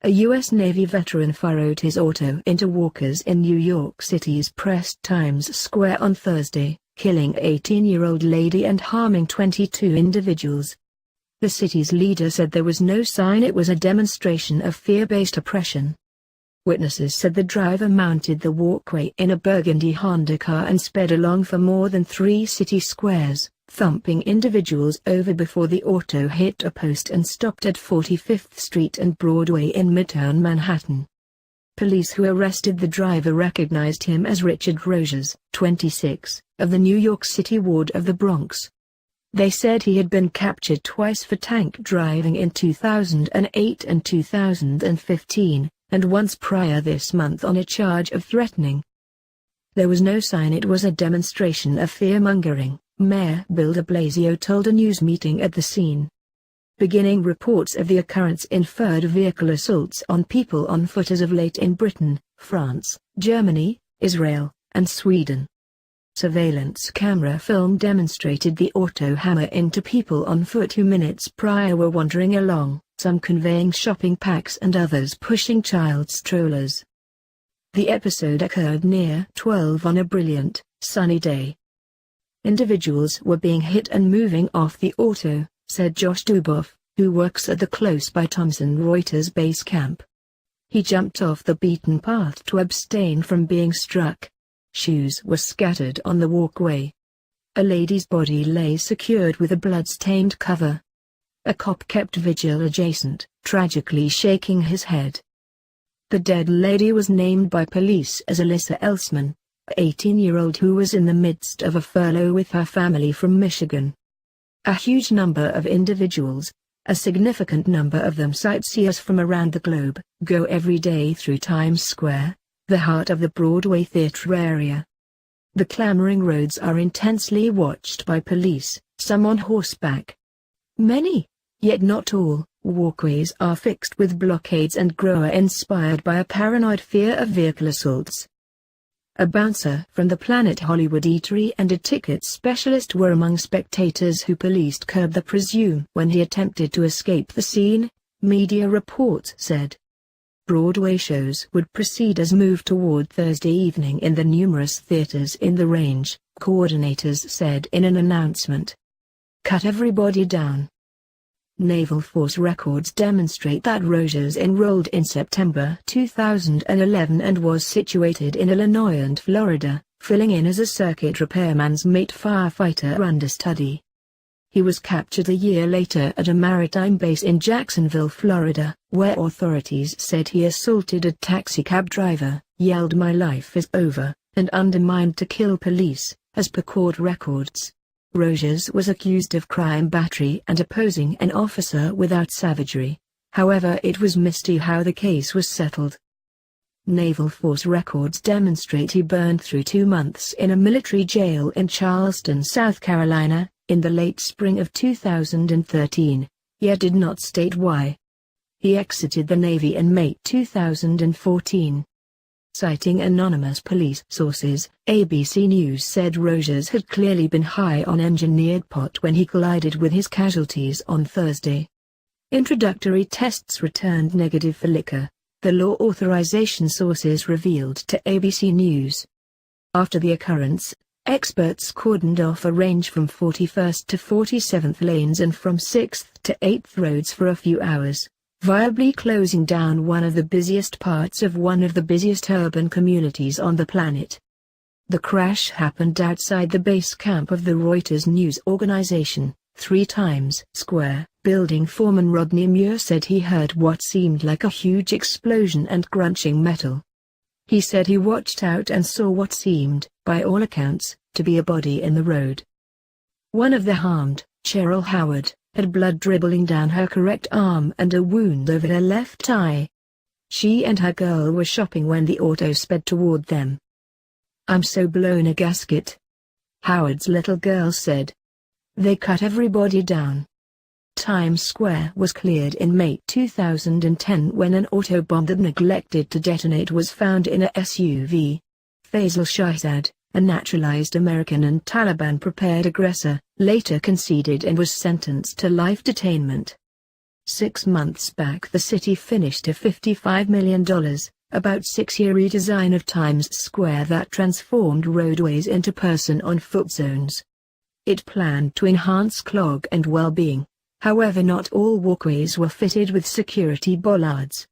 A U.S. Navy veteran furrowed his auto into walkers in New York City's pressed Times Square on Thursday, killing an 18-year-old lady and harming 22 individuals. The city's leader said there was no sign it was a demonstration of fear-based oppression. Witnesses said the driver mounted the walkway in a burgundy Honda car and sped along for more than 3 city squares, thumping individuals over before the auto hit a post and stopped at 45th Street and Broadway in Midtown Manhattan. Police who arrested the driver recognized him as Richard Rojas, 26, of the New York City ward of the Bronx. They said he had been captured twice for tank driving in 2008 and 2015, and once prior this month on a charge of threatening. There was no sign it was a demonstration of fear-mongering, Mayor Bill de Blasio told a news meeting at the scene. Beginning reports of the occurrence inferred vehicle assaults on people on foot as of late in Britain, France, Germany, Israel, and Sweden. Surveillance camera film demonstrated the auto hammer into people on foot who minutes prior were wandering along, some conveying shopping packs and others pushing child strollers. The episode occurred near 12 on a brilliant, sunny day. Individuals were being hit and moving off the auto, said Josh Duboff, who works at the close-by Thomson Reuters base camp. He jumped off the beaten path to abstain from being struck. Shoes were scattered on the walkway. A lady's body lay secured with a blood-stained cover. A cop kept vigil adjacent, tragically shaking his head. The dead lady was named by police as Alyssa Elsman, an 18-year-old who was in the midst of a furlough with her family from Michigan. A huge number of individuals, a significant number of them sightseers from around the globe, go every day through Times Square, the heart of the Broadway theater area. The clamoring roads are intensely watched by police, some on horseback. Many, yet not all, walkways are fixed with blockades and are inspired by a paranoid fear of vehicle assaults. A bouncer from the Planet Hollywood eatery and a ticket specialist were among spectators who police curbed the presume when he attempted to escape the scene, media reports said. Broadway shows would proceed as moved toward Thursday evening in the numerous theaters in the range, coordinators said in an announcement. Cut everybody down. Naval Force records demonstrate that Rojas enrolled in September 2011 and was situated in Illinois and Florida, filling in as a circuit repairman's mate firefighter understudy. He was captured a year later at a maritime base in Jacksonville, Florida, where authorities said he assaulted a taxicab driver, yelled "My life is over," and undermined to kill police, as per court records. Rojas was accused of crime battery and opposing an officer without savagery. However, it was misty how the case was settled. Naval Force records demonstrate he burned through 2 months in a military jail in Charleston, South Carolina, in the late spring of 2013, yet did not state why. He exited the Navy in May 2014. Citing anonymous police sources, ABC News said Rojas had clearly been high on engineered pot when he collided with his casualties on Thursday. Introductory tests returned negative for liquor, the law authorization sources revealed to ABC News. After the occurrence, experts cordoned off a range from 41st to 47th lanes and from 6th to 8th roads for a few hours, viably closing down one of the busiest parts of one of the busiest urban communities on the planet. The crash happened outside the base camp of the Reuters news organization, 3 Times Square. Building foreman Rodney Muir said he heard what seemed like a huge explosion and crunching metal. He said he watched out and saw what seemed, by all accounts, to be a body in the road. One of the harmed, Cheryl Howard, had blood dribbling down her correct arm and a wound over her left eye. She and her girl were shopping when the auto sped toward them. "I'm so blown a gasket," Howard's little girl said. "They cut everybody down." Times Square was cleared in May 2010 when an auto bomb that neglected to detonate was found in a SUV. Faisal Shahzad, a naturalized American and Taliban-prepared aggressor, later conceded and was sentenced to life detainment. 6 months back the city finished a $55 million, about 6-year redesign of Times Square that transformed roadways into person-on-foot zones. It planned to enhance clog and well-being. However, not all walkways were fitted with security bollards.